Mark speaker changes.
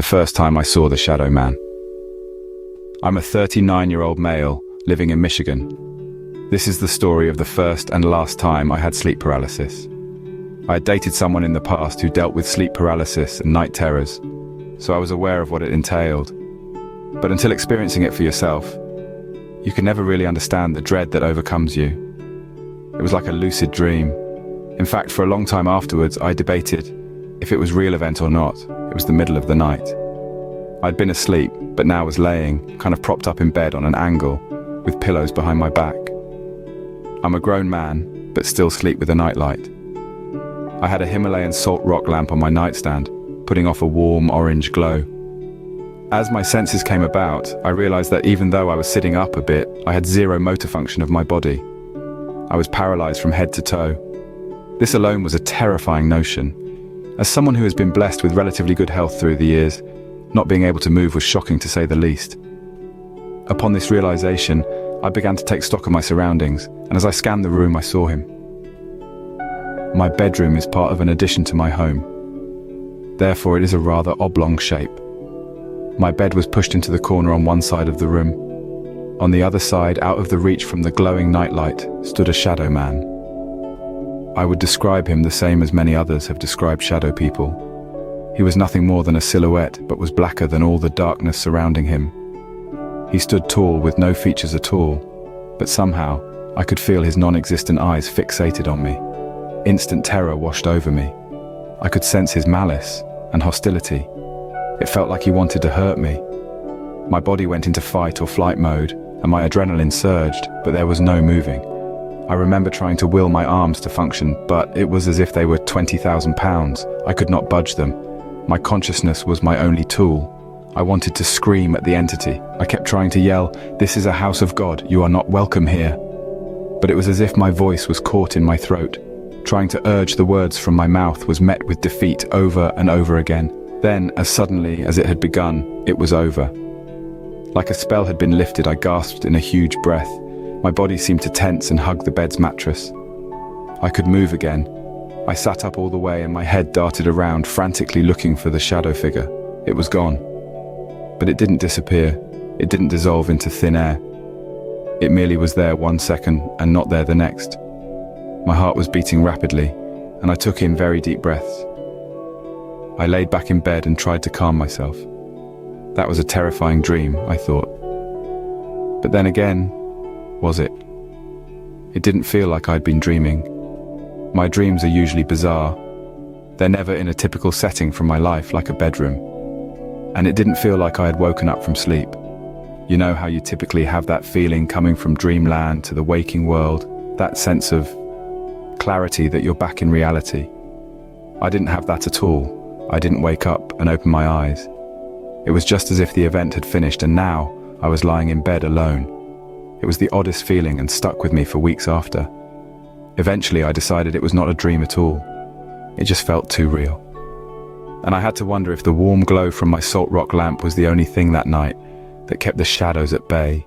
Speaker 1: first time I saw the shadow man. I'm a 39-year-old male living in Michigan. This is the story of the first and last time I had sleep paralysis. I had dated someone in the past who dealt with sleep paralysis and night terrors, so I was aware of what it entailed. But until experiencing it for yourself, you can never really understand the dread that overcomes you. It was like a lucid dream. In fact, for a long time afterwards, I debated if it was a real event or not. It was the middle of the night. I'd been asleep, but now was laying, kind of propped up in bed on an angle, with pillows behind my back. I'm a grown man, but still sleep with a nightlight. I had a Himalayan salt rock lamp on my nightstand, putting off a warm orange glow. As my senses came about, I realized that even though I was sitting up a bit, I had zero motor function of my body. I was paralyzed from head to toe. This alone was a terrifying notion. As someone who has been blessed with relatively good health through the years, not being able to move was shocking to say the least. Upon this realization, I began to take stock of my surroundings, and as I scanned the room, I saw him. My bedroom is part of an addition to my home. Therefore, it is a rather oblong shape. My bed was pushed into the corner on one side of the room. On the other side, out of the reach from the glowing nightlight, stood a shadow man. I would describe him the same as many others have described shadow people. He was nothing more than a silhouette, but was blacker than all the darkness surrounding him. He stood tall with no features at all, but somehow I could feel his non-existent eyes fixated on me. Instant terror washed over me. I could sense his malice and hostility. It felt like he wanted to hurt me. My body went into fight or flight mode, and my adrenaline surged, but there was no moving. I remember trying to will my arms to function, but it was as if they were 20,000 pounds. I could not budge them. My consciousness was my only tool. I wanted to scream at the entity. I kept trying to yell, "This is a house of God, you are not welcome here." But it was as if my voice was caught in my throat. Trying to urge the words from my mouth was met with defeat over and over again. Then, as suddenly as it had begun, it was over. Like a spell had been lifted, I gasped in a huge breath. My body seemed to tense and hug the bed's mattress. I could move again. I sat up all the way and my head darted around, frantically looking for the shadow figure. It was gone. But it didn't disappear. It didn't dissolve into thin air. It merely was there one second and not there the next. My heart was beating rapidly, and I took in very deep breaths. I laid back in bed and tried to calm myself. That was a terrifying dream, I thought. But then again, was it? It didn't feel like I'd been dreaming. My dreams are usually bizarre. They're never in a typical setting from my life, like a bedroom. And it didn't feel like I had woken up from sleep. You know how you typically have that feeling coming from dreamland to the waking world, that sense of clarity that you're back in reality. I didn't have that at all. I didn't wake up and open my eyes. It was just as if the event had finished and now I was lying in bed alone. It was the oddest feeling and stuck with me for weeks after. Eventually I decided it was not a dream at all. It just felt too real. And I had to wonder if the warm glow from my salt rock lamp was the only thing that night that kept the shadows at bay.